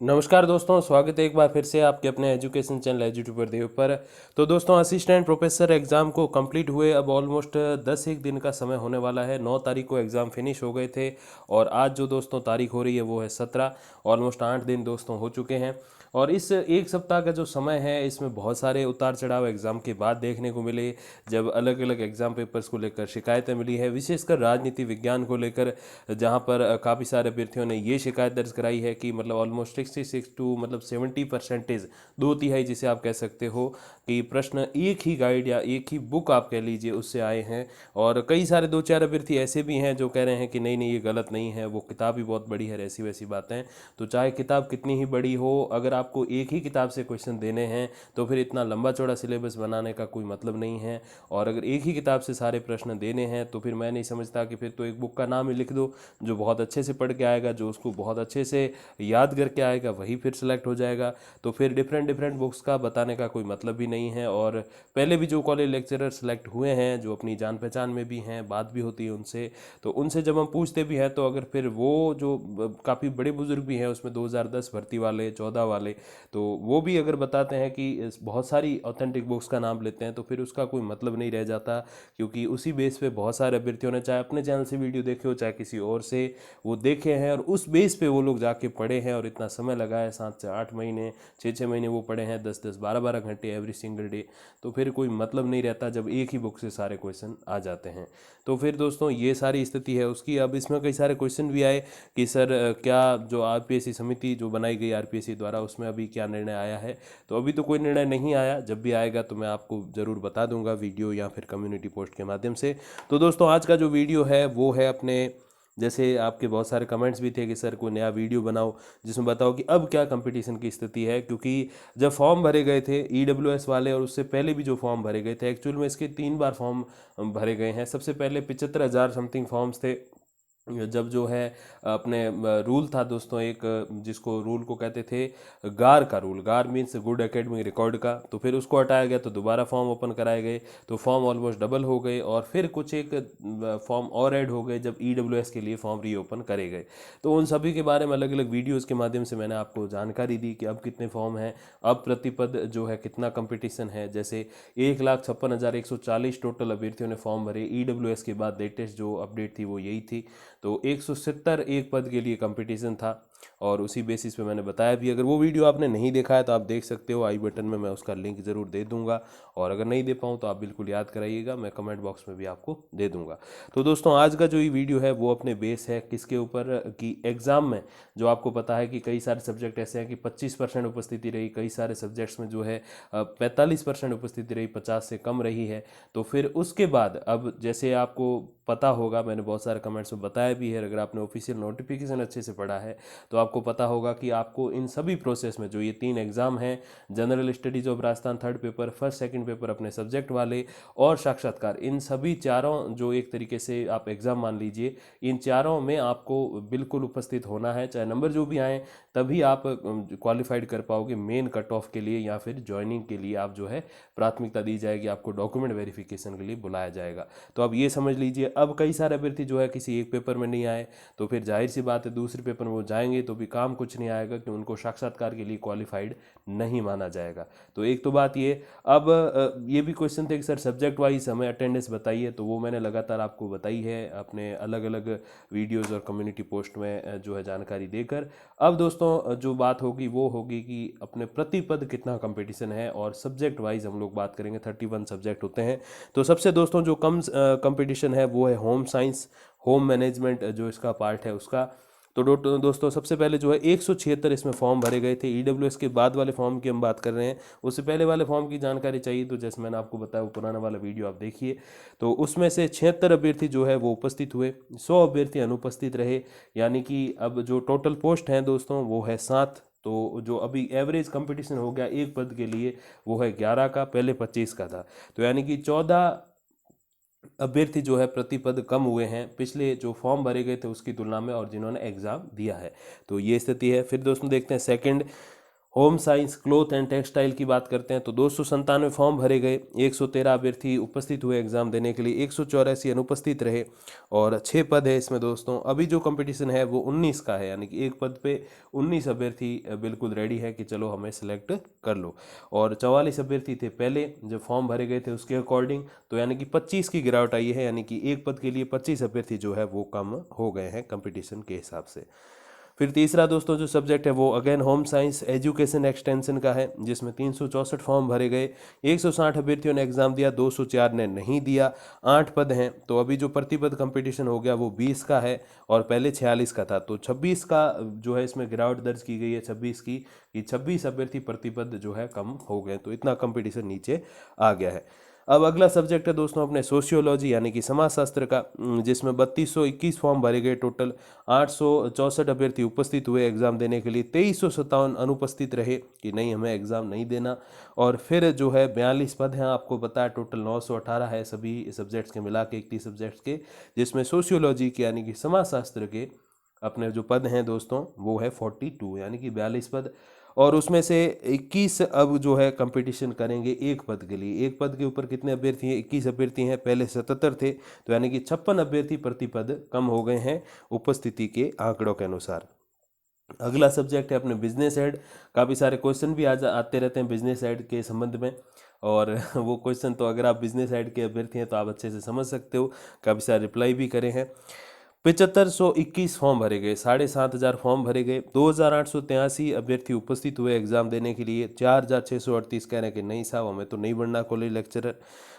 नमस्कार दोस्तों, स्वागत है एक बार फिर से आपके अपने एजुकेशन चैनल एजुट्यूबर देव पर। तो दोस्तों, असिस्टेंट प्रोफेसर एग्ज़ाम को कंप्लीट हुए अब ऑलमोस्ट 10 एक दिन का समय होने वाला है। 9 तारीख को एग्ज़ाम फिनिश हो गए थे और आज जो दोस्तों तारीख हो रही है वो है 17। ऑलमोस्ट 8 दिन दोस्तों हो चुके हैं और इस एक सप्ताह का जो समय है इसमें बहुत सारे उतार चढ़ाव एग्ज़ाम के बाद देखने को मिले, जब अलग अलग एग्ज़ाम पेपर्स को लेकर शिकायतें मिली है, विशेषकर राजनीति विज्ञान को लेकर, जहाँ पर काफ़ी सारे अभ्यर्थियों ने ये शिकायत दर्ज कराई है कि मतलब ऑलमोस्ट 66 टू मतलब 70%, 2/3 जिसे आप कह सकते हो कि प्रश्न एक ही गाइड या एक ही बुक आप कह लीजिए उससे आए हैं। और कई सारे 2-4 अभ्यर्थी ऐसे भी हैं जो कह रहे हैं कि नहीं नहीं ये गलत नहीं है, वो किताब ही बहुत बड़ी है, ऐसी वैसी बातें। तो चाहे किताब कितनी ही बड़ी हो, अगर आपको एक ही किताब से क्वेश्चन देने हैं तो फिर इतना लंबा चौड़ा सिलेबस बनाने का कोई मतलब नहीं है। और अगर एक ही किताब से सारे प्रश्न देने हैं तो फिर मैं नहीं समझता कि फिर तो एक बुक का नाम ही लिख दो, जो बहुत अच्छे से पढ़ के आएगा, जो उसको बहुत अच्छे से याद करके आएगा वही फिर सिलेक्ट हो जाएगा। तो फिर डिफरेंट डिफरेंट बुक्स का बताने का कोई मतलब भी नहीं है। और पहले भी जो कॉलेज लेक्चरर सेलेक्ट हुए हैं, जो अपनी जान पहचान में भी हैं, बात भी होती है उनसे, तो उनसे जब हम पूछते भी हैं तो अगर फिर वो जो काफ़ी बड़े बुजुर्ग भी हैं उसमें 2010 भर्ती वाले, 14 वाले, तो वो भी अगर बताते हैं कि बहुत सारी ऑथेंटिक बुक्स का नाम लेते हैं तो फिर उसका कोई मतलब नहीं रह जाता। क्योंकि उसी बेस पे बहुत सारे अभ्यर्थियों ने चाहे अपने चैनल से वीडियो देखे हो चाहे किसी और से वो देखे हैं और उस बेस पे वो लोग जाके पढ़े हैं और इतना समय लगा है, 7 से 8 महीने, 6 6 महीने वो पढ़े हैं, 10 10 12 12 घंटे एवरी सिंगल डे। तो फिर कोई मतलब नहीं रहता जब एक ही बुक से सारे क्वेश्चन आ जाते हैं। तो फिर दोस्तों ये सारी स्थिति है उसकी। अब इसमें कई सारे क्वेश्चन भी आए कि सर क्या जो आरपीएससी समिति जो बनाई गई आरपीएससी द्वारा उसमें अभी क्या निर्णय आया है। तो अभी तो कोई निर्णय नहीं आया, जब भी आएगा तो मैं आपको ज़रूर बता दूंगा वीडियो या फिर कम्युनिटी पोस्ट के माध्यम से। तो दोस्तों आज का जो वीडियो है वो है अपने, जैसे आपके बहुत सारे कमेंट्स भी थे कि सर कोई नया वीडियो बनाओ जिसमें बताओ कि अब क्या कंपटीशन की स्थिति है। क्योंकि जब फॉर्म भरे गए थे ईडब्ल्यूएस वाले और उससे पहले भी जो फॉर्म भरे गए थे, एक्चुअल में इसके 3 बार फॉर्म भरे गए हैं। सबसे पहले 75,000 समथिंग फॉर्म्स थे, जब जो है अपने रूल था दोस्तों एक, जिसको रूल को कहते थे गार का रूल, गार मीन्स गुड एकेडमिक रिकॉर्ड का, तो फिर उसको हटाया गया तो दोबारा फॉर्म ओपन कराए गए, तो फॉर्म ऑलमोस्ट डबल हो गए और फिर कुछ एक फॉर्म और ऐड हो गए जब ईडब्ल्यूएस के लिए फॉर्म रीओपन करे गए। तो उन सभी के बारे में अलग अलग वीडियोज़ के माध्यम से मैंने आपको जानकारी दी कि अब कितने फॉर्म हैं, अब प्रतिपद जो है कितना कंपटीशन है। जैसे 1,56,140 टोटल अभ्यर्थियों ने फॉर्म भरे, ईडब्ल्यूएस के बाद लेटेस्ट जो अपडेट थी वो यही थी। तो 170 एक पद के लिए कंपटीशन था और उसी बेसिस पे मैंने बताया भी। अगर वो वीडियो आपने नहीं देखा है तो आप देख सकते हो, आई बटन में मैं उसका लिंक ज़रूर दे दूंगा, और अगर नहीं दे पाऊँ तो आप बिल्कुल याद कराइएगा, मैं कमेंट बॉक्स में भी आपको दे दूंगा। तो दोस्तों आज का जो ये वीडियो है वो अपने बेस है किसके ऊपर कि एग्ज़ाम में जो आपको पता है कि कई सारे सब्जेक्ट ऐसे हैं कि 25% उपस्थिति रही, कई सारे सब्जेक्ट्स में जो है 45% उपस्थिति रही, 50 से कम रही है। तो फिर उसके बाद अब जैसे आपको पता होगा, मैंने बहुत सारे कमेंट्स में बताया भी है, अगर आपने ऑफिशियल नोटिफिकेशन अच्छे से पढ़ा है तो आपको पता होगा कि आपको इन सभी प्रोसेस में जो ये 3 एग्ज़ाम हैं, general studies of Rajasthan third paper, first second paper अपने सब्जेक्ट वाले और साक्षात्कार, इन सभी चारों जो एक तरीके से आप एग्ज़ाम मान लीजिए, इन चारों में आपको बिल्कुल उपस्थित होना है। चाहे नंबर जो भी आए तभी आप क्वालिफाइड कर पाओगे मेन कट ऑफ के लिए, या फिर ज्वाइनिंग के लिए आप जो है प्राथमिकता दी जाएगी, आपको डॉक्यूमेंट वेरिफिकेशन के लिए बुलाया जाएगा। तो अब ये समझ लीजिए, अब कई सारे अभ्यर्थी जो है किसी एक पेपर में नहीं आए तो फिर जाहिर सी बात है दूसरे पेपर में वो जाएंगे तो भी काम कुछ नहीं आएगा कि उनको साक्षात्कार के लिए क्वालिफाइड नहीं माना जाएगा। तो एक तो बात ये। अब ये भी क्वेश्चन थे कि सर सब्जेक्ट वाइज हमें अटेंडेंस बताइए, तो वो मैंने लगातार आपको बताई है अपने अलग अलग वीडियोज़ और कम्युनिटी पोस्ट में जो है जानकारी देकर। अब दोस्तों जो बात होगी वो होगी कि अपने प्रतिपद कितना कंपटीशन है, और सब्जेक्ट वाइज हम लोग बात करेंगे। 31 सब्जेक्ट होते हैं। तो सबसे दोस्तों जो कम कंपटीशन है वो है होम साइंस, होम मैनेजमेंट जो इसका पार्ट है उसका। तो दोस्तों सबसे पहले जो है 176 इसमें फॉर्म भरे गए थे। ईडब्ल्यूएस के बाद वाले फॉर्म की हम बात कर रहे हैं, उससे पहले वाले फॉर्म की जानकारी चाहिए तो जैसे मैंने आपको बताया वो पुराना वाला वीडियो आप देखिए। तो उसमें से 76 अभ्यर्थी जो है वो उपस्थित हुए, 100 अभ्यर्थी अनुपस्थित रहे। यानी कि अब जो टोटल पोस्ट हैं दोस्तों वो है 7। तो जो अभी एवरेज कंपटीशन हो गया एक पद के लिए वो है 11 का, पहले 25 का था। तो यानी कि 14 अभ्यर्थी जो है प्रतिपद कम हुए हैं पिछले जो फॉर्म भरे गए थे उसकी तुलना में, और जिन्होंने एग्ज़ाम दिया है। तो ये स्थिति है। फिर दोस्तों देखते हैं second, home science cloth and textile की बात करते हैं तो 297 फॉर्म भरे गए, 113 अभ्यर्थी उपस्थित हुए एग्जाम देने के लिए, 184 अनुपस्थित रहे और 6 पद है इसमें दोस्तों। अभी जो कंपटीशन है वो 19 का है, यानी कि एक पद पे 19 अभ्यर्थी बिल्कुल रेडी है कि चलो हमें सिलेक्ट कर लो। और 44 अभ्यर्थी थे पहले जब फॉर्म भरे गए थे उसके अकॉर्डिंग, तो यानी कि 25 की गिरावट आई है, यानी कि एक पद के लिए 25 अभ्यर्थी जो है वो कम हो गए हैं कंपटीशन के हिसाब से। फिर तीसरा दोस्तों जो सब्जेक्ट है वो again home science education extension का है, जिसमें 364 फॉर्म भरे गए, 160 अभ्यर्थियों ने एग्जाम दिया, 204 ने नहीं दिया, 8 पद हैं। तो अभी जो प्रतिपद कंपटीशन हो गया वो 20 का है और पहले 46 का था, तो 26 का जो है इसमें गिरावट दर्ज की गई है 26 की, कि 26 अभ्यर्थी प्रतिपद जो है कम हो गए, तो इतना कंपटीशन नीचे आ गया है। अब अगला सब्जेक्ट है दोस्तों अपने सोशियोलॉजी यानी कि समाजशास्त्र का, जिसमें 3221 फॉर्म भरे गए टोटल, 864 अभ्यर्थी उपस्थित हुए एग्जाम देने के लिए, 2357 अनुपस्थित रहे कि नहीं हमें एग्जाम नहीं देना। और फिर जो है 42 पद हैं, आपको पता है टोटल 918 है सभी सब्जेक्ट्स के मिला के 31 सब्जेक्ट्स के, जिसमें सोशियोलॉजी के यानी कि समाजशास्त्र के अपने जो पद हैं दोस्तों वो है 42 यानी कि 42 पद, और उसमें से 21 अब जो है कंपटीशन करेंगे एक पद के लिए। एक पद के ऊपर कितने अभ्यर्थी हैं? 21 अभ्यर्थी हैं, पहले 77 थे, तो यानी कि 56 अभ्यर्थी प्रति पद कम हो गए हैं उपस्थिति के आंकड़ों के अनुसार। अगला सब्जेक्ट है अपने बिजनेस हेड। काफ़ी सारे क्वेश्चन भी आज आते रहते हैं बिजनेस हेड के संबंध में, और वो क्वेश्चन तो अगर आप बिजनेस हेड के अभ्यर्थी हैं तो आप अच्छे से समझ सकते हो, काफ़ी सारे रिप्लाई भी करे हैं। 7521 फॉर्म भरे गए, 7500 फॉर्म भरे गए, 2883 अभ्यर्थी उपस्थित हुए एग्जाम देने के लिए, 4638 कह रहे हैं कि नहीं साहब हमें तो नहीं बनना कॉलेज लेक्चरर।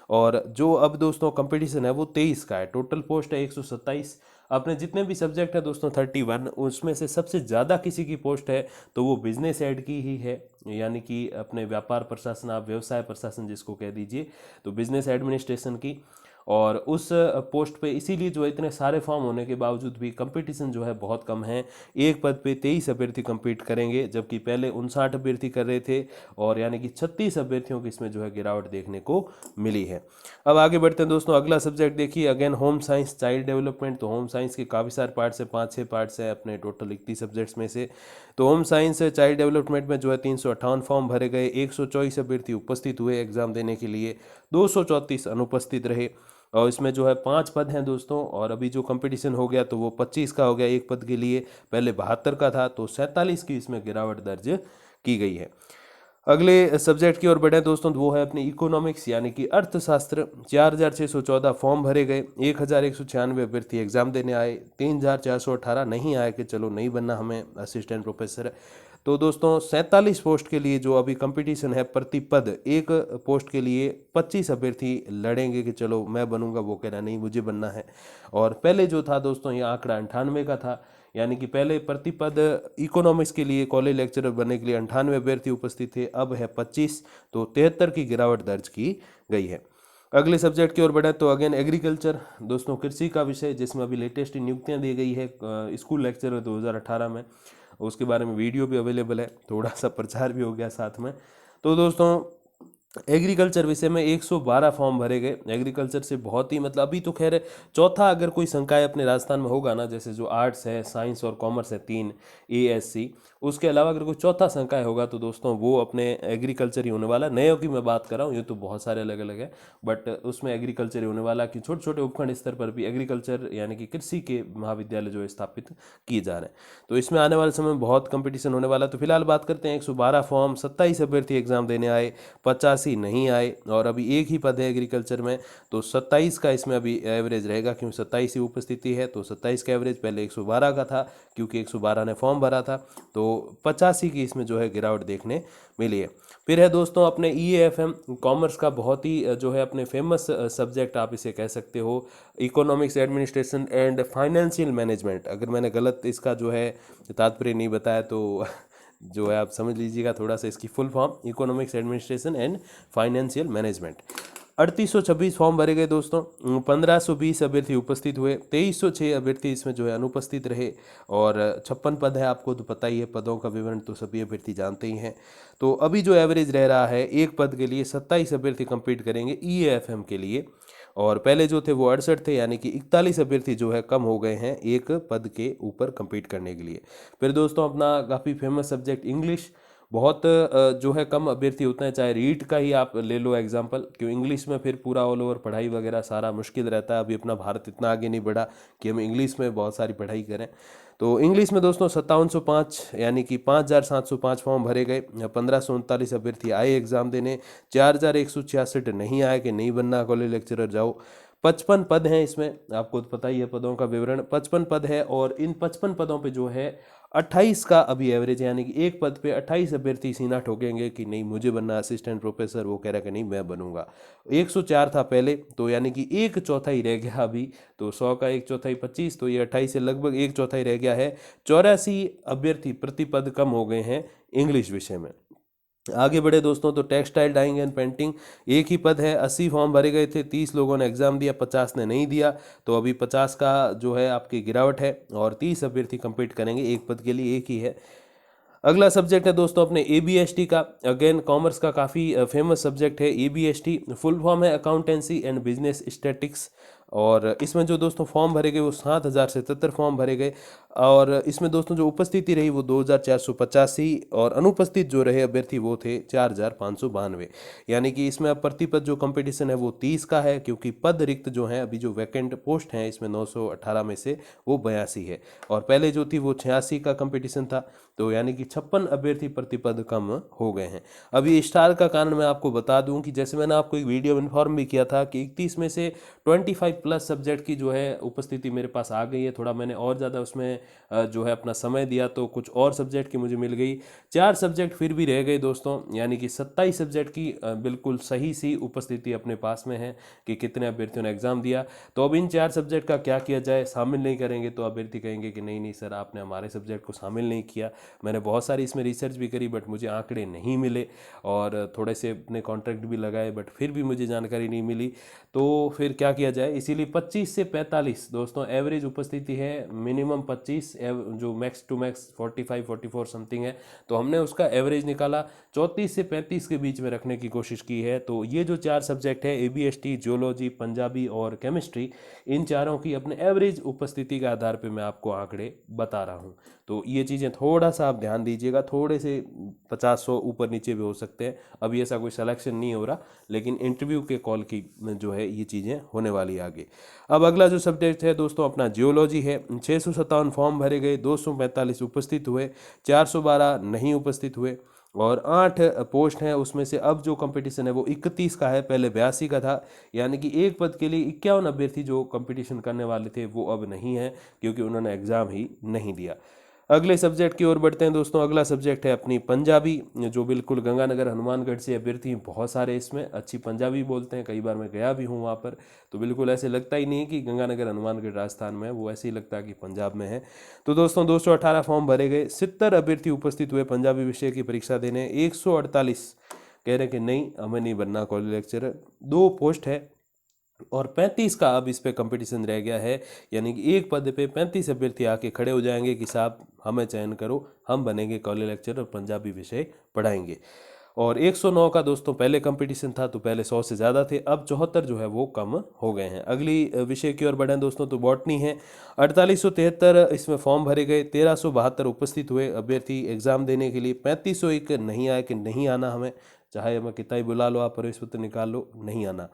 और जो अब दोस्तों कंपटीशन है वो 23 का है, टोटल पोस्ट है 127। अपने जितने भी सब्जेक्ट है दोस्तों 31, उसमें से सबसे ज़्यादा किसी की पोस्ट है तो वो बिजनेस एड की ही है, यानी कि अपने व्यापार प्रशासन, आप व्यवसाय प्रशासन जिसको कह दीजिए, तो बिजनेस एडमिनिस्ट्रेशन की। और उस पोस्ट पे इसीलिए जो इतने सारे फॉर्म होने के बावजूद भी कंपटीशन जो है बहुत कम है। एक पद पे 23 अभ्यर्थी compete करेंगे, जबकि पहले 59 अभ्यर्थी कर रहे थे, और यानी कि 36 अभ्यर्थियों की इसमें जो है गिरावट देखने को मिली है। अब आगे बढ़ते हैं दोस्तों, अगला सब्जेक्ट देखिए again home science child development. तो होम साइंस के काफ़ी सारे पार्ट्स है, 5-6 पार्ट्स है अपने टोटल 31 सब्जेक्ट्स में से। तो होम साइंस चाइल्ड डेवलपमेंट में जो है 358 फॉर्म भरे गए, 124 अभ्यर्थी उपस्थित हुए एग्जाम देने के लिए, 234 अनुपस्थित रहे, और इसमें जो है 5 पद हैं दोस्तों। और अभी जो कंपटीशन हो गया तो वो 25 का हो गया एक पद के लिए, पहले 72 का था, तो 47 की इसमें गिरावट दर्ज की गई है। अगले सब्जेक्ट की ओर बढ़े दोस्तों, वो है अपनी इकोनॉमिक्स यानी कि अर्थशास्त्र। 4614 फॉर्म भरे गए, 1196 अभ्यर्थी एग्जाम देने आए, 3418 नहीं आए कि चलो नहीं बनना हमें असिस्टेंट प्रोफेसर। तो दोस्तों 47 पोस्ट के लिए जो अभी कंपटीशन है प्रति पद, एक पोस्ट के लिए 25 अभ्यर्थी लड़ेंगे कि चलो मैं बनूंगा, वो कह रहा नहीं मुझे बनना है। और पहले जो था दोस्तों ये आंकड़ा 98 का था, यानी कि पहले प्रति पद इकोनॉमिक्स के लिए कॉलेज लेक्चरर बनने के लिए 98 अभ्यर्थी उपस्थित थे, अब है 25, तो 73 की गिरावट दर्ज की गई है। अगले सब्जेक्ट की ओर बढ़े तो अगेन एग्रीकल्चर दोस्तों, कृषि का विषय, जिसमें अभी लेटेस्ट नियुक्तियां दी गई है स्कूल लेक्चरर 2018 में, उसके बारे में वीडियो भी अवेलेबल है, थोड़ा सा प्रचार भी हो गया साथ में। तो दोस्तों एग्रीकल्चर विषय में 112 फॉर्म भरे गए। एग्रीकल्चर से बहुत ही मतलब अभी तो खैर चौथा अगर कोई संकाय अपने राजस्थान में होगा ना, जैसे जो आर्ट्स है, साइंस और कॉमर्स है 3 ASC, उसके अलावा अगर कोई चौथा संकाय होगा तो दोस्तों वो अपने एग्रीकल्चर ही होने वाला। नयों की मैं बात कर रहा हूँ, ये तो बहुत सारे अलग अलग है, बट उसमें एग्रीकल्चर ही होने वाला कि छोटे छोटे उपखंड स्तर पर भी एग्रीकल्चर यानी कि कृषि के महाविद्यालय जो स्थापित किए जा रहे हैं। तो इसमें आने वाले समय में बहुत कंपटीशन होने वाला है। तो फिलहाल बात करते हैं 112 फॉर्म, 27 अभ्यर्थी एग्जाम देने आए, 85 नहीं आए, और अभी एक ही पद है एग्रीकल्चर में, तो 27 का इसमें अभी एवरेज रहेगा, क्योंकि 27 ही उपस्थिति है, तो 27 का एवरेज पहले 112 का था क्योंकि 112 ने फॉर्म भरा था, तो 85 की इसमें जो है गिरावट देखने मिली है। फिर है दोस्तों अपने EAFM कॉमर्स का बहुत ही जो है अपने फेमस सब्जेक्ट आप इसे कह सकते हो, economics administration and financial management. अगर मैंने गलत इसका जो है तात्पर्य नहीं बताया तो जो है आप समझ लीजिएगा थोड़ा सा इसकी full form, economics administration and financial management. 3826 form भरे गए दोस्तों, 1520 अभ्यर्थी उपस्थित हुए, 2306 अभ्यर्थी इसमें जो है अनुपस्थित रहे, और 56 पद है, आपको तो पता ही है, पदों का विवरण तो सभी अभ्यर्थी जानते ही हैं। तो अभी जो एवरेज रह रहा है एक पद के लिए 27 अभ्यर्थी कंपीट करेंगे EAFM के लिए, और पहले जो थे वो 68 थे, यानी कि 41 अभ्यर्थी जो है कम हो गए हैं एक पद के ऊपर कंपीट करने के लिए। फिर दोस्तों अपना काफ़ी फेमस सब्जेक्ट इंग्लिश, बहुत जो है कम अभ्यर्थी होते हैं, चाहे रीट का ही आप ले लो एग्जाम्पल, क्यों इंग्लिश में फिर पूरा ऑल ओवर पढ़ाई वगैरह सारा मुश्किल रहता है। अभी अपना भारत इतना आगे नहीं बढ़ा कि हम इंग्लिश में बहुत सारी पढ़ाई करें। तो इंग्लिश में दोस्तों 5705 यानी कि 5705 फॉर्म भरे गए, 1539 अभ्यर्थी आए एग्जाम देने, 4166 नहीं आए कि नहीं बनना कॉलेज लेक्चरर जाओ। 55 पद हैं इसमें, आपको तो पता ही है पदों का विवरण, 55 पद है और इन 55 पदों पे जो है 28 का अभी एवरेज है, यानी कि एक पद पे 28 अभ्यर्थी सीना ठोकेंगे कि नहीं मुझे बनना असिस्टेंट प्रोफेसर, वो कह रहा है कि नहीं मैं बनूंगा। 104 था पहले, तो यानी कि एक चौथाई रह गया अभी, तो 100 का एक चौथाई 25, तो ये 28 से लगभग एक चौथाई रह गया है। 84 अभ्यर्थी प्रति पद कम हो गए हैं इंग्लिश विषय में। आगे बढ़े दोस्तों तो टेक्सटाइल डाइंग एंड पेंटिंग एक ही पद है, 80 फॉर्म भरे गए थे, 30 लोगों ने एग्जाम दिया, 50 ने नहीं दिया, तो अभी 50 का जो है आपकी गिरावट है और 30 अभ्यर्थी कंपीट करेंगे, एक पद के लिए एक ही है। अगला सब्जेक्ट है दोस्तों अपने ABST का, अगेन कॉमर्स का काफ़ी फेमस सब्जेक्ट है। ABST फुल फॉर्म है अकाउंटेंसी एंड बिजनेस स्टैटिक्स, और इसमें जो दोस्तों फॉर्म भरे गए वो 7077 फॉर्म भरे गए, और इसमें दोस्तों जो उपस्थिति रही वो 2485, और अनुपस्थित जो रहे अभ्यर्थी वो थे 4592। यानी कि इसमें अब प्रति पद जो कंपटीशन है वो 30 का है, क्योंकि पद रिक्त जो हैं अभी जो वैकेंट पोस्ट हैं इसमें 918 में से वो 82 है, और पहले जो थी वो 86 का कंपटीशन था, तो यानी कि 56 अभ्यर्थी प्रति पद कम हो गए हैं। अभी स्टार का कारण मैं आपको बता दूं कि जैसे मैंने आपको एक वीडियो इन्फॉर्म भी किया था कि 31 में से 25 प्लस सब्जेक्ट की जो है उपस्थिति मेरे पास आ गई है, थोड़ा मैंने और ज़्यादा उसमें जो है अपना समय दिया तो कुछ और सब्जेक्ट की मुझे मिल गई। 4 सब्जेक्ट फिर भी रह गए दोस्तों, यानी कि 27 सब्जेक्ट की बिल्कुल सही सी उपस्थिति अपने पास में है कि कितने अभ्यर्थियों ने एग्जाम दिया। तो अब इन 4 सब्जेक्ट का क्या किया जाए, शामिल नहीं करेंगे तो अभ्यर्थी कहेंगे कि नहीं नहीं सर आपने हमारे सब्जेक्ट को शामिल नहीं किया। मैंने बहुत सारी इसमें रिसर्च भी करी बट मुझे आंकड़े नहीं मिले, और थोड़े से अपने कॉन्ट्रैक्ट भी लगाए बट फिर भी मुझे जानकारी नहीं मिली, तो फिर क्या किया जाए। इसीलिए 25 से 45 दोस्तों एवरेज उपस्थिति है, मिनिमम 25, जो मैक्स टू मैक्स 45 44 समथिंग है, तो हमने उसका एवरेज निकाला 34 से 35 के बीच में रखने की कोशिश की है। तो ये जो 4 सब्जेक्ट है ABST, जियोलॉजी, पंजाबी और केमिस्ट्री, इन चारों की अपने एवरेज उपस्थिति के आधार पे मैं आपको आंकड़े बता रहा हूँ। तो ये चीज़ें थोड़ा सा आप ध्यान दीजिएगा, थोड़े से 50-100 ऊपर नीचे भी हो सकते हैं, अभी ऐसा कोई सिलेक्शन नहीं हो रहा, लेकिन इंटरव्यू के कॉल की जो है ये चीज़ें होने वाली आगे। अब अगला जो सब्जेक्ट है दोस्तों अपना जियोलॉजी है, 657 फॉर्म भरे गए, 245 उपस्थित हुए, 412 नहीं उपस्थित हुए, और 8 पोस्ट हैं, उसमें से अब जो कंपटीशन है वो 31 का है, पहले 82 का था, यानी कि एक पद के लिए 51 अभ्यर्थी जो कंपटीशन करने वाले थे वो अब नहीं है, क्योंकि उन्होंने एग्ज़ाम ही नहीं दिया। अगले सब्जेक्ट की ओर बढ़ते हैं दोस्तों, अगला सब्जेक्ट है अपनी पंजाबी, जो बिल्कुल गंगानगर हनुमानगढ़ से अभ्यर्थी बहुत सारे इसमें अच्छी पंजाबी बोलते हैं, कई बार मैं गया भी हूँ वहाँ पर, तो बिल्कुल ऐसे लगता ही नहीं है कि गंगानगर हनुमानगढ़ राजस्थान में है, वो ऐसे ही लगता है कि पंजाब में है। तो दोस्तों 218 फॉर्म भरे गए, 70 अभ्यर्थी उपस्थित हुए पंजाबी विषय की परीक्षा देने, 148 कह रहे कि नहीं हमें नहीं बनना कॉलेज लेक्चरर, 2 पोस्ट है और 35 का अब इस पे कंपटीशन रह गया है, यानी कि एक पद पे 35 अभ्यर्थी आके खड़े हो जाएंगे कि साहब हमें चयन करो, हम बनेंगे कॉलेज लेक्चरर और पंजाबी विषय पढ़ाएंगे। और 109 का दोस्तों पहले कंपटीशन था, तो पहले 100 से ज़्यादा थे, अब 74 जो है वो कम हो गए हैं। अगली विषय की ओर बढ़ें दोस्तों तो बॉटनी है, 4873 इसमें फॉर्म भरे गए, 1372 उपस्थित हुए अभ्यर्थी एग्ज़ाम देने के लिए, 3501 नहीं आए कि नहीं आना हमें, चाहे हमें कितना ही बुला लो आप, प्रवेश पत्र निकाल लो, नहीं आना।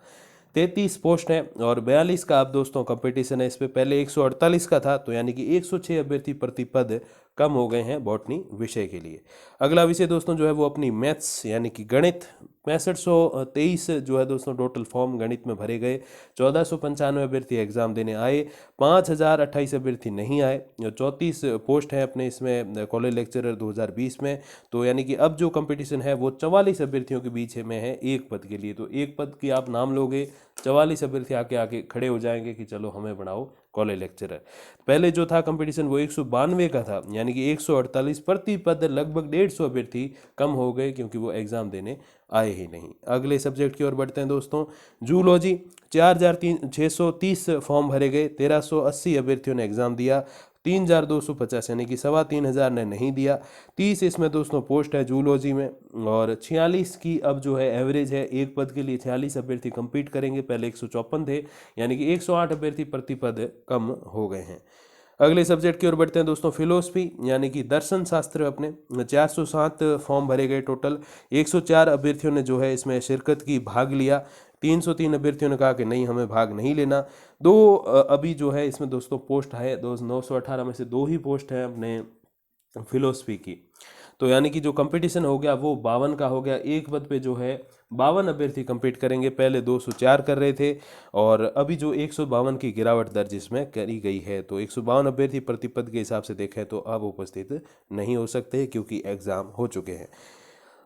33 पोस्ट है और 42 का अब दोस्तों कंपटीशन है, इस पे पहले 148 का था, तो यानी कि 106 अभ्यर्थी प्रति पद कम हो गए हैं बॉटनी विषय के लिए। अगला विषय दोस्तों जो है वो अपनी मैथ्स यानी कि गणित, 6523 जो है दोस्तों टोटल फॉर्म गणित में भरे गए, 1495 अभ्यर्थी एग्जाम देने आए, 5028 अभ्यर्थी नहीं आए, 34 पोस्ट हैं अपने इसमें कॉलेज लेक्चरर 2020 में, तो यानी कि अब जो कंपटीशन है वो 44 अभ्यर्थियों के बीच में है एक पद के लिए, तो एक पद की आप नाम लोगे, 44 अभ्यर्थी आके आके खड़े हो जाएंगे कि चलो हमें बनाओ कॉलेज लेक्चरर। पहले जो था कंपटीशन वो 192 का था, यानी कि 148 प्रति पद, लगभग 150 अभ्यर्थी कम हो गए क्योंकि वो एग्जाम देने आए ही नहीं। अगले सब्जेक्ट की ओर बढ़ते हैं दोस्तों, जूलॉजी, 4630 फॉर्म भरे गए, 1380 अभ्यर्थियों ने एग्जाम दिया, 3250 यानी कि 3500 ने नहीं दिया, 30 इसमें दोस्तों पोस्ट है जूलॉजी में, और 46 की अब जो है एवरेज है, एक पद के लिए 46 अभ्यर्थी कंपीट करेंगे, पहले 154 थे, यानी कि 108 अभ्यर्थी प्रति पद कम हो गए हैं। अगले सब्जेक्ट की ओर बढ़ते हैं दोस्तों, फिलोसफी यानी कि दर्शन शास्त्र। अपने 407 फॉर्म भरे गए टोटल। 104 अभ्यर्थियों ने जो है इसमें शिरकत की, भाग लिया। 303 अभ्यर्थियों ने कहा कि नहीं, हमें भाग नहीं लेना। अभी जो है इसमें दोस्तों पोस्ट है 918 में से 2 ही पोस्ट है अपने फिलोसफी की। तो यानी कि जो कंपटीशन हो गया वो 52 का हो गया। एक पद पे जो है 52 अभ्यर्थी कंपीट करेंगे, पहले 204 कर रहे थे और अभी जो 152 की गिरावट दर्ज इसमें करी गई है। तो 152 अभ्यर्थी प्रति पद के हिसाब से देखें तो अब उपस्थित नहीं हो सकते क्योंकि एग्जाम हो चुके हैं।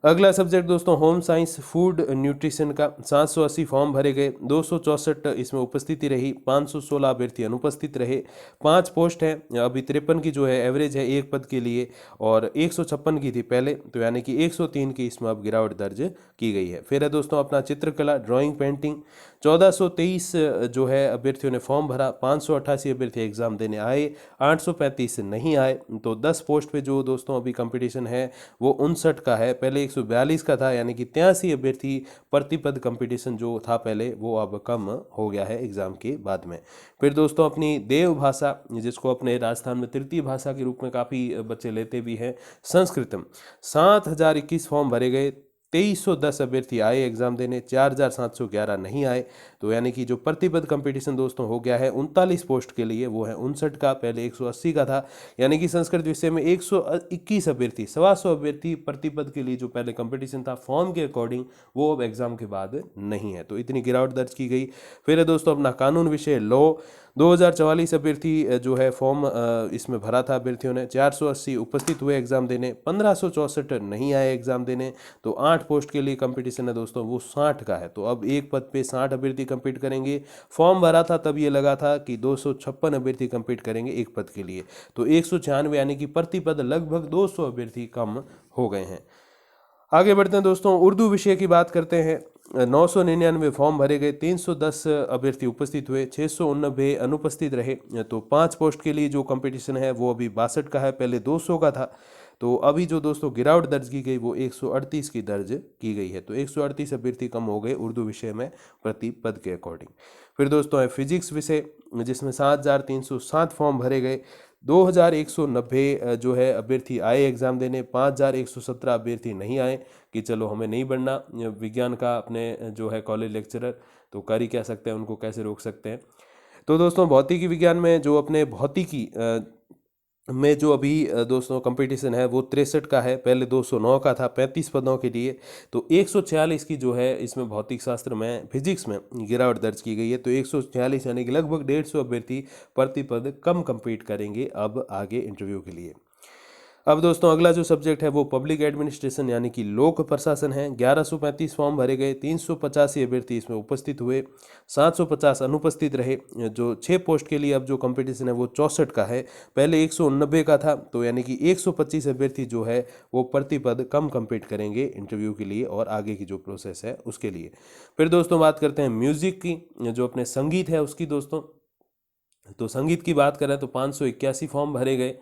अगला सब्जेक्ट दोस्तों, होम साइंस फूड न्यूट्रिशन का। 780 फॉर्म भरे गए, 264 इसमें उपस्थिति रही, 516 अभ्यर्थी अनुपस्थित रहे। 5 पोस्ट है, अभी 53 की जो है एवरेज है एक पद के लिए और 156 की थी पहले, तो यानी कि 103 की इसमें अब गिरावट दर्ज की गई है। फिर है दोस्तों अपना चित्रकला, ड्राइंग, पेंटिंग। 1423 जो है अभ्यर्थियों ने फॉर्म भरा, 588 अभ्यर्थी एग्जाम देने आए, 835 नहीं आए। तो 10 पोस्ट पे जो दोस्तों अभी कंपटीशन है वो 59 का है, पहले 142 का था, यानी कि 83 अभ्यर्थी प्रतिपद कंपटीशन जो था पहले वो अब कम हो गया है एग्जाम के बाद में। फिर दोस्तों अपनी देव भाषा, जिसको अपने राजस्थान में तृतीय भाषा के रूप में काफ़ी बच्चे लेते भी हैं, संस्कृतम। 7021 फॉर्म भरे गए, 2310 अभ्यर्थी आए एग्जाम देने, 4711 नहीं आए। तो यानी कि जो प्रतिपद कंपटीशन दोस्तों हो गया है 39 पोस्ट के लिए, वो है 59 का, पहले 180 का था। यानी कि संस्कृत विषय में 121 अभ्यर्थी, 125 अभ्यर्थी प्रतिपद के लिए जो पहले कंपटीशन था फॉर्म के अकॉर्डिंग, वो अब एग्जाम के बाद नहीं है। तो इतनी गिरावट दर्ज की गई। फिर है दोस्तों अपना कानून विषय, लॉ। 2044 अभ्यर्थी जो है फॉर्म इसमें भरा था अभ्यर्थियों ने, 480 उपस्थित हुए एग्जाम देने, 1564 नहीं आए एग्जाम देने। तो 8 पोस्ट के लिए कंपटीशन है दोस्तों वो 60 का है। तो अब एक पद पे 60 अभ्यर्थी कंपीट करेंगे। फॉर्म भरा था तब ये लगा था कि 256 अभ्यर्थी कंपीट करेंगे एक पद के लिए, तो 196 यानी कि प्रति पद लगभग 200 अभ्यर्थी कम हो गए हैं। आगे बढ़ते हैं दोस्तों, उर्दू विषय की बात करते हैं। 999 फॉर्म भरे गए, 310 अभ्यर्थी उपस्थित हुए, 689 अनुपस्थित रहे। तो 5 पोस्ट के लिए जो कंपटीशन है वो अभी 62 का है, पहले 200 का था। तो अभी जो दोस्तों गिरावट दर्ज की गई वो 138 की दर्ज की गई है। तो 138 अभ्यर्थी कम हो गए उर्दू विषय में प्रति पद के अकॉर्डिंग। फिर दोस्तों है फिजिक्स विषय, जिसमें 7307 फॉर्म भरे गए, 2190 जो है अभ्यर्थी आए एग्जाम देने, 5117 अभ्यर्थी नहीं आए कि चलो हमें नहीं बढ़ना विज्ञान का, अपने जो है कॉलेज लेक्चरर तो कर ही क्या सकते हैं, उनको कैसे रोक सकते हैं। तो दोस्तों भौतिकी विज्ञान में जो अपने भौतिकी में जो अभी दोस्तों कंपटीशन है वो 63 का है, पहले 209 का था 35 पदों के लिए। तो 146 की जो है इसमें भौतिक शास्त्र में, फिजिक्स में गिरावट दर्ज की गई है। तो 146 यानी कि लगभग 150 अभ्यर्थी प्रति पद कम compete करेंगे अब आगे इंटरव्यू के लिए। अब दोस्तों अगला जो सब्जेक्ट है वो पब्लिक एडमिनिस्ट्रेशन यानी कि लोक प्रशासन है। 1135 फॉर्म भरे गए, 385 अभ्यर्थी इसमें उपस्थित हुए, 750 अनुपस्थित रहे। जो 6 पोस्ट के लिए अब जो कंपटीशन है वो 64 का है, पहले 190 का था। तो यानी कि 125 अभ्यर्थी जो है वो प्रति पद कम compete करेंगे इंटरव्यू के लिए और आगे की जो प्रोसेस है उसके लिए। फिर दोस्तों बात करते हैं म्यूजिक की, जो अपने संगीत है उसकी दोस्तों। तो संगीत की बात करें तो 581 फॉर्म भरे गए,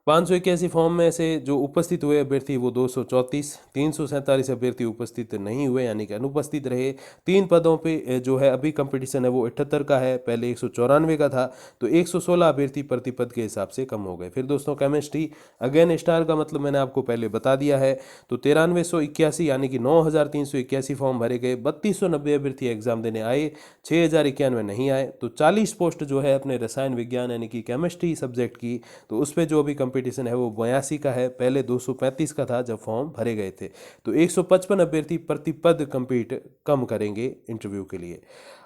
581 फॉर्म में से जो उपस्थित हुए अभ्यर्थी वो 234, 347 अभ्यर्थी उपस्थित नहीं हुए यानी कि अनुपस्थित रहे। 3 पदों पे जो है अभी कंपटीशन है वो 78 का है, पहले 194 का था। तो 116 अभ्यर्थी प्रति पद के हिसाब से कम हो गए। फिर दोस्तों केमिस्ट्री, अगेन स्टार का मतलब मैंने आपको पहले बता दिया है। तो 9381 यानी कि 9381 फॉर्म भरे गए, 3290 अभ्यर्थी एग्जाम देने आए, 6091 नहीं आए। तो 40 पोस्ट जो है अपने रसायन विज्ञान यानी कि केमिस्ट्री सब्जेक्ट की, तो उस पर जो अभी कंपटीशन है वो 82 का है, पहले 235 का था जब फॉर्म भरे गए थे। तो 155 अभ्यर्थी प्रति पद compete कम करेंगे इंटरव्यू के लिए।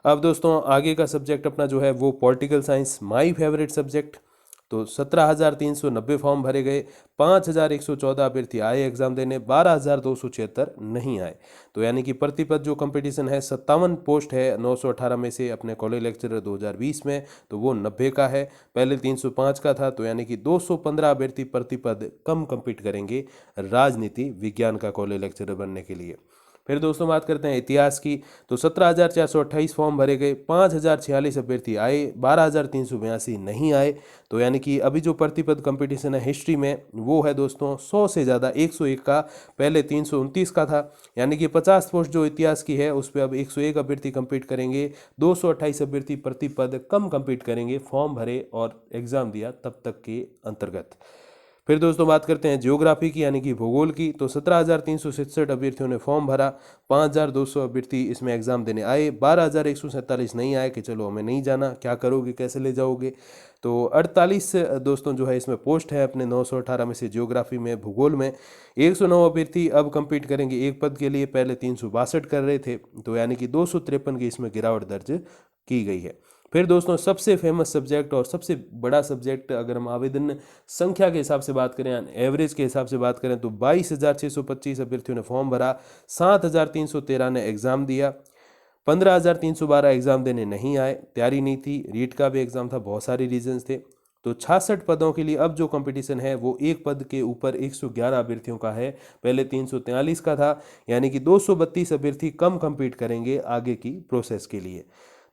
अब दोस्तों आगे का सब्जेक्ट अपना जो है वो political science, my favourite subject. तो 17,390 फॉर्म भरे गए, 5,114 अभ्यर्थी आए एग्जाम देने, 12,276 नहीं आए। तो यानी कि प्रतिपद जो कंपटीशन है 57 पोस्ट है 918 में से अपने कॉलेज लेक्चरर 2020 में, तो वो 90 का है, पहले 305 का था। तो यानी कि 215 अभ्यर्थी प्रतिपद कम compete करेंगे राजनीति विज्ञान का कॉलेज लेक्चरर बनने के लिए। फिर दोस्तों बात करते हैं इतिहास की, तो 17,428 फॉर्म भरे गए, 5,046 अभ्यर्थी आए, 12,382 नहीं आए। तो यानी कि अभी जो प्रतिपद कंपटीशन है हिस्ट्री में वो है दोस्तों 100 से ज़्यादा, 101 का, पहले 329 का था। यानी कि 50 पोस्ट जो इतिहास की है उस पर अब 101 अभ्यर्थी कंपीट करेंगे, 228 अभ्यर्थी प्रतिपद कम कंपीट करेंगे, फॉर्म भरे और एग्ज़ाम दिया तब तक के अंतर्गत। फिर दोस्तों बात करते हैं ज्योग्राफी की यानी कि भूगोल की, तो 17,367 अभ्यर्थियों ने फॉर्म भरा, 5,200 अभ्यर्थी इसमें एग्जाम देने आए, 12,147 नहीं आए कि चलो हमें नहीं जाना, क्या करोगे, कैसे ले जाओगे। तो 48 दोस्तों जो है इसमें पोस्ट है अपने 918 में से ज्योग्राफी में, भूगोल में 109 अभ्यर्थी अब कंपीट करेंगे एक पद के लिए, पहले 362 कर रहे थे, तो यानी कि 253 की इसमें गिरावट दर्ज की गई है। फिर दोस्तों सबसे फेमस सब्जेक्ट और सबसे बड़ा सब्जेक्ट, अगर हम आवेदन संख्या के हिसाब से बात करें, एवरेज के हिसाब से बात करें, तो 22,625 अभ्यर्थियों ने फॉर्म भरा, 7,313 ने एग्ज़ाम दिया, 15,312 एग्ज़ाम देने नहीं आए, तैयारी नहीं थी, रीट का भी एग्ज़ाम था, बहुत सारे रीजंस थे। तो 66 पदों के लिए अब जो कंपटीशन है वो एक पद के ऊपर 111 अभ्यर्थियों का है, पहले 343 का था, यानी कि 232 अभ्यर्थी कम कंपीट करेंगे आगे की प्रोसेस के लिए।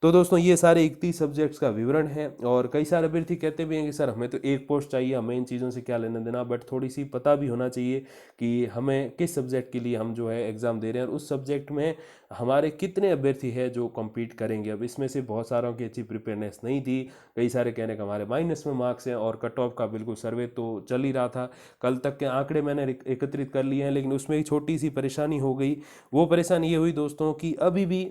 तो दोस्तों ये सारे 31 सब्जेक्ट्स का विवरण है। और कई सारे अभ्यर्थी कहते भी हैं कि सर हमें तो एक पोस्ट चाहिए, हमें इन चीज़ों से क्या लेना देना, बट थोड़ी सी पता भी होना चाहिए कि हमें किस सब्जेक्ट के लिए हम जो है एग्ज़ाम दे रहे हैं और उस सब्जेक्ट में हमारे कितने अभ्यर्थी हैं जो कम्पीट करेंगे। अब इसमें से बहुत सारों की अच्छी प्रिपेयरनेस नहीं थी, कई सारे कहने का हमारे माइनस में मार्क्स हैं, और कट ऑफ का बिल्कुल सर्वे तो चल ही रहा था, कल तक के आंकड़े मैंने एकत्रित कर लिए हैं, लेकिन उसमें एक छोटी सी परेशानी हो गई। वो परेशानी ये हुई दोस्तों कि अभी भी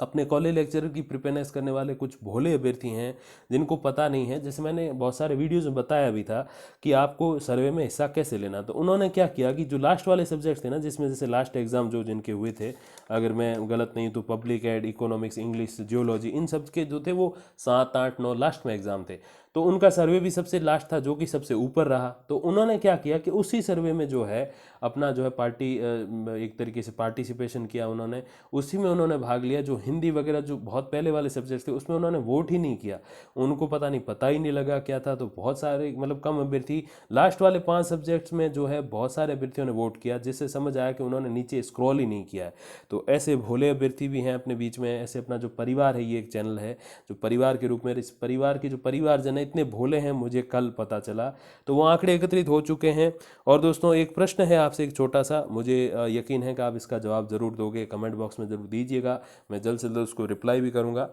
अपने कॉलेज लेक्चरर की प्रिपेयरनेस करने वाले कुछ भोले अभ्यर्थी हैं जिनको पता नहीं है, जैसे मैंने बहुत सारे वीडियोज़ में बताया भी था कि आपको सर्वे में हिस्सा कैसे लेना। तो उन्होंने क्या किया कि जो लास्ट वाले सब्जेक्ट थे ना, जिसमें जैसे लास्ट एग्जाम जो जिनके हुए थे, अगर मैं गलत नहीं तो public ad, economics, English, geology, इन सब के जो थे वो 7, 8, 9 लास्ट में एग्जाम थे, तो उनका सर्वे भी सबसे लास्ट था जो कि सबसे ऊपर रहा। तो उन्होंने क्या किया कि उसी सर्वे में जो है अपना जो है पार्टी एक तरीके से पार्टिसिपेशन किया उन्होंने, उसी में उन्होंने भाग लिया। जो हिंदी वगैरह जो बहुत पहले वाले सब्जेक्ट थे उसमें उन्होंने वोट ही नहीं किया, उनको पता ही नहीं लगा क्या था। तो बहुत सारे मतलब कम अभ्यर्थी, लास्ट वाले 5 सब्जेक्ट्स में जो है बहुत सारे अभ्यर्थियों ने वोट किया, जिससे समझ आया कि उन्होंने नीचे स्क्रॉल ही नहीं किया है। तो ऐसे भोले अभ्यर्थी भी हैं अपने बीच में। ऐसे अपना जो परिवार है, ये एक चैनल है जो परिवार के रूप में, इस परिवार के जो परिवारजन है इतने भोले हैं, मुझे कल पता चला। तो वो आंकड़े एकत्रित हो चुके हैं। और दोस्तों एक प्रश्न है आपसे, एक छोटा सा, मुझे यकीन है कि आप इसका जवाब ज़रूर दोगे, कमेंट बॉक्स में ज़रूर दीजिएगा, मैं जल्द से जल्द उसको रिप्लाई भी करूँगा।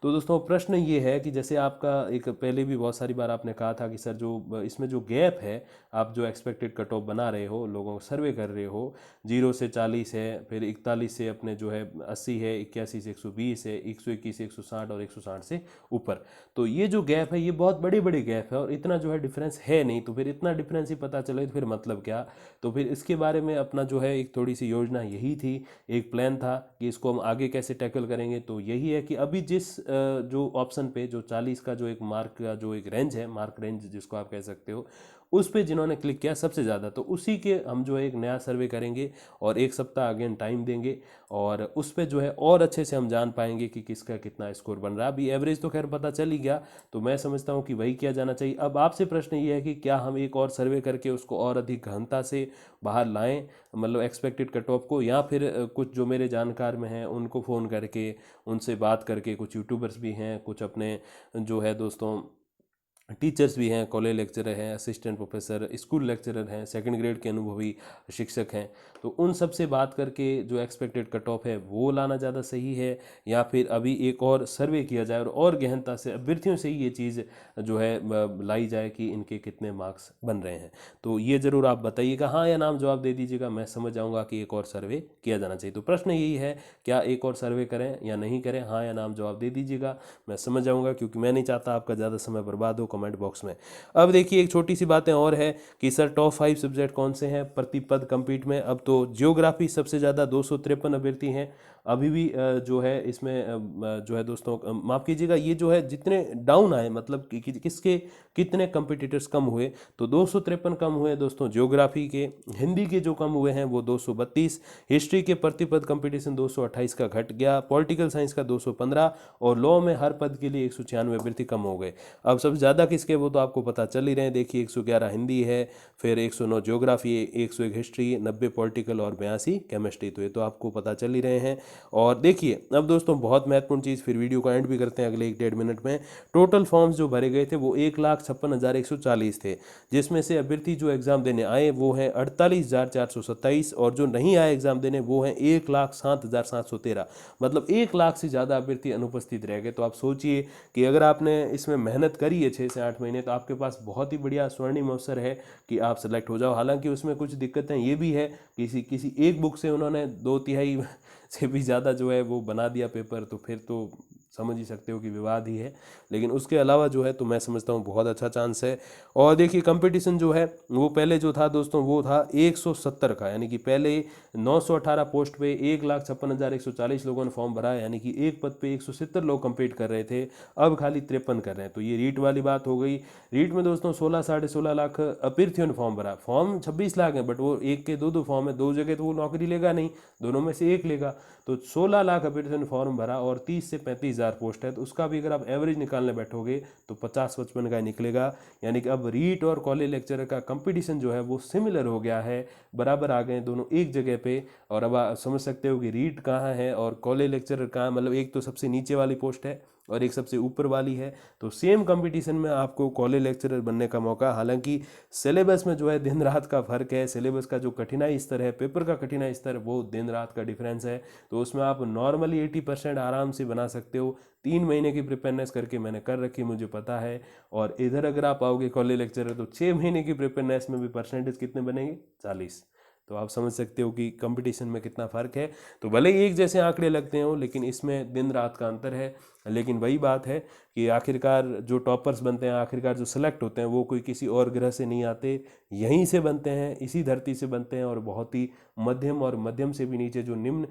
तो दोस्तों प्रश्न ये है कि जैसे आपका एक पहले भी बहुत सारी बार आपने कहा था कि सर जो इसमें जो गैप है, आप जो एक्सपेक्टेड कट ऑफ बना रहे हो, लोगों को सर्वे कर रहे हो, 0 से 40 है, फिर 41 से अपने जो है 80 है, 81 से 120 है, 121 से 160 और 160 से ऊपर। तो ये जो गैप है ये बहुत बड़ी बड़ी गैप है और इतना जो है डिफरेंस है नहीं। तो फिर इतना डिफरेंस ही पता चले तो फिर मतलब क्या। तो फिर इसके बारे में अपना जो है एक थोड़ी सी योजना यही थी, एक प्लान था कि इसको हम आगे कैसे टैकल करेंगे। तो यही है कि अभी जिस जो ऑप्शन पे जो 40 का जो एक मार्क का जो एक रेंज है, मार्क रेंज जिसको आप कह सकते हो, उस पे जिन्होंने क्लिक किया सबसे ज़्यादा, तो उसी के हम जो है एक नया सर्वे करेंगे और एक सप्ताह अगेन टाइम देंगे और उस पे जो है और अच्छे से हम जान पाएंगे कि किसका कितना स्कोर बन रहा है। अभी एवरेज तो खैर पता चल ही गया, तो मैं समझता हूँ कि वही किया जाना चाहिए। अब आपसे प्रश्न ये है कि क्या हम एक और सर्वे करके उसको और अधिक गहनता से बाहर लाएं, मतलब एक्सपेक्टेड कट ऑफ को, या फिर कुछ जो मेरे जानकार में हैं उनको फ़ोन करके उनसे बात करके, कुछ यूट्यूबर्स भी हैं, कुछ अपने जो है दोस्तों टीचर्स भी हैं, कॉलेज लेक्चरर हैं, असिस्टेंट प्रोफेसर, स्कूल लेक्चरर हैं, सेकंड ग्रेड के अनुभवी शिक्षक हैं, तो उन सब से बात करके जो एक्सपेक्टेड कट ऑफ है वो लाना ज़्यादा सही है, या फिर अभी एक और सर्वे किया जाए और गहनता से अभ्यर्थियों से ही ये चीज़ जो है लाई जाए कि इनके कितने मार्क्स बन रहे हैं। तो ये ज़रूर आप बताइएगा, हाँ या नाम जवाब दे दीजिएगा, मैं समझ जाऊँगा कि एक और सर्वे किया जाना चाहिए। तो प्रश्न यही है, क्या एक और सर्वे करें या नहीं करें, हाँ या नाम जवाब दे दीजिएगा, मैं समझ जाऊँगा, क्योंकि मैं नहीं चाहता आपका ज़्यादा समय बर्बाद हो कमेंट बॉक्स में। अब देखिए एक छोटी सी बातें और है कि सर टॉप 5 सब्जेक्ट कौन से हैं प्रति पद कंपीट में। अब तो ज्योग्राफी सबसे ज़्यादा 253 अभ्यर्थी हैं अभी भी जो है इसमें जो है दोस्तों, माफ़ कीजिएगा, ये जो है जितने डाउन आए, मतलब किसके कितने कंपिटिटर्स कम हुए, तो 253 कम हुए दोस्तों ज्योग्राफी के। हिंदी के जो कम हुए हैं वो 232, हिस्ट्री के प्रति पद कंपटीशन 228 का घट गया, पॉलिटिकल साइंस का 215, और लॉ में हर पद के लिए 196 अभ्यर्थी कम हो गए। अब सबसे ज़्यादा किसके वो तो आपको पता चल ही रहे हैं। देखिए 111 हिंदी है, फिर 109 ज्योग्राफी, 101 हिस्ट्री, 90 पॉलिटिकल और 82 केमिस्ट्री। तो ये तो आपको पता चल ही रहे हैं। और देखिए अब दोस्तों बहुत महत्वपूर्ण चीज़, फिर वीडियो को एंड भी करते हैं अगले 1-1.5 मिनट में। टोटल फॉर्म्स जो भरे गए थे वो 1,56,140 थे, जिसमें से अभ्यर्थी जो एग्ज़ाम देने आए वो हैं 48,427, और जो नहीं आए एग्ज़ाम देने वो हैं 1,07,713। मतलब 1 लाख से ज़्यादा अभ्यर्थी अनुपस्थित रह गए। तो आप सोचिए कि अगर आपने इसमें मेहनत करी है 6 से 8 महीने, तो आपके पास बहुत ही बढ़िया स्वर्णिम अवसर है कि आप सेलेक्ट हो जाओ। हालांकि उसमें कुछ दिक्कतें ये भी है, किसी एक बुक से उन्होंने 2/3 से भी ज़्यादा जो है वो बना दिया पेपर, तो फिर तो समझ ही सकते हो कि विवाद ही है। लेकिन उसके अलावा जो है तो मैं समझता हूँ बहुत अच्छा चांस है। और देखिए कंपटीशन जो है वो पहले जो था दोस्तों वो था 170 का, यानी कि पहले 918 पोस्ट पे 1,56,140 लोगों ने फॉर्म भरा, यानी कि एक पद पे 170 लोग कम्पीट कर रहे थे, अब खाली 53 कर रहे हैं। तो ये रीट वाली बात हो गई। रीट में दोस्तों 16-16.5 लाख अभ्यर्थियों ने फॉर्म भरा। फॉर्म 26 लाख है, बट वो एक के दो फॉर्म है, 2 जगह तो वो नौकरी लेगा नहीं, दोनों में से एक लेगा। तो 16 लाख अभ्यर्थियों ने फॉर्म भरा और 30 से 35,000 पोस्ट है, तो उसका भी अगर आप एवरेज निकालने बैठोगे तो 50-55 का निकलेगा। यानी कि अब रीट और कॉलेज लेक्चरर का कंपटीशन जो है वो सिमिलर हो गया है, बराबर आ गए दोनों एक जगह पे। और अब आप समझ सकते हो कि रीट कहाँ है और कॉलेज लेक्चरर कहाँ, मतलब एक तो सबसे नीचे वाली पोस्ट है और एक सबसे ऊपर वाली है। तो सेम कंपटीशन में आपको कॉलेज लेक्चरर बनने का मौका। हालांकि सिलेबस में जो है दिन रात का फर्क है, सिलेबस का जो कठिनाई स्तर है, पेपर का कठिनाई स्तर, वो दिन रात का डिफरेंस है। तो उसमें आप नॉर्मली 80% आराम से बना सकते हो। 3 महीने की प्रिपेयरनेस करके मैंने कर रखी, मुझे पता है। और इधर अगर आप आओगे कॉलेज लेक्चरर तो 6 महीने की प्रिपेयरनेस में भी परसेंटेज कितने बनेंगे? 40। तो आप समझ सकते हो कि कंपटीशन में कितना फ़र्क है। तो भले ही एक जैसे आंकड़े लगते हो, लेकिन इसमें दिन रात का अंतर है। लेकिन वही बात है कि आखिरकार जो टॉपर्स बनते हैं, आखिरकार जो सेलेक्ट होते हैं, वो कोई किसी और ग्रह से नहीं आते, यहीं से बनते हैं, इसी धरती से बनते हैं। और बहुत ही मध्यम और मध्यम से भी नीचे जो निम्न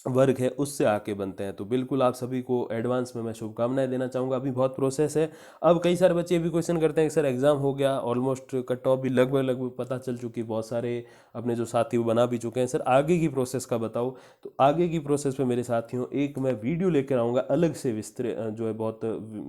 वर्ग है उससे आके बनते हैं। तो बिल्कुल आप सभी को एडवांस में मैं शुभकामनाएं देना चाहूँगा। अभी बहुत प्रोसेस है। अब कई सारे बच्चे भी क्वेश्चन करते हैं कि सर एग्ज़ाम हो गया, ऑलमोस्ट कट ऑफ भी लगभग पता चल चुकी, बहुत सारे अपने जो साथी वो बना भी चुके हैं, सर आगे की प्रोसेस का बताओ। तो आगे की प्रोसेस पे मेरे साथियों एक मैं वीडियो लेकर आऊँगा, अलग से विस्तृत जो है बहुत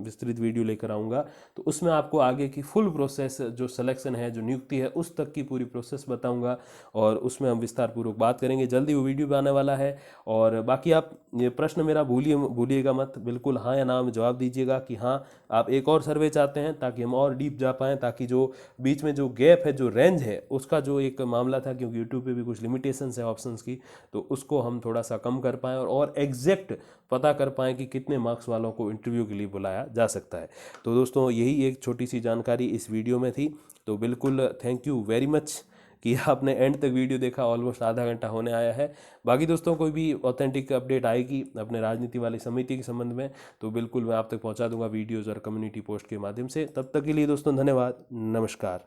विस्तृत वीडियो लेकर आऊँगा। तो उसमें आपको आगे की फुल प्रोसेस, जो सिलेक्शन है, जो नियुक्ति है, उस तक की पूरी प्रोसेस बताऊँगा और उसमें हम विस्तार पूर्वक बात करेंगे। जल्दी वो वीडियो भी आने वाला है। और बाकी आप ये प्रश्न मेरा भूलिएगा मत, बिल्कुल हाँ या ना में जवाब दीजिएगा कि हाँ आप एक और सर्वे चाहते हैं, ताकि हम और डीप जा पाएँ, ताकि जो बीच में जो गैप है, जो रेंज है, उसका जो एक मामला था, क्योंकि यूट्यूब पे भी कुछ लिमिटेशंस है ऑप्शंस की, तो उसको हम थोड़ा सा कम कर पाएँ और एग्जैक्ट पता कर पाएँ कि कितने मार्क्स वालों को इंटरव्यू के लिए बुलाया जा सकता है। तो दोस्तों यही एक छोटी सी जानकारी इस वीडियो में थी। तो बिल्कुल थैंक यू वेरी मच कि आपने एंड तक वीडियो देखा। ऑलमोस्ट आधा घंटा होने आया है। बाकी दोस्तों कोई भी ऑथेंटिक अपडेट आएगी अपने राजनीति वाली समिति के संबंध में तो बिल्कुल मैं आप तक पहुंचा दूंगा वीडियोज़ और कम्युनिटी पोस्ट के माध्यम से। तब तक के लिए दोस्तों धन्यवाद, नमस्कार।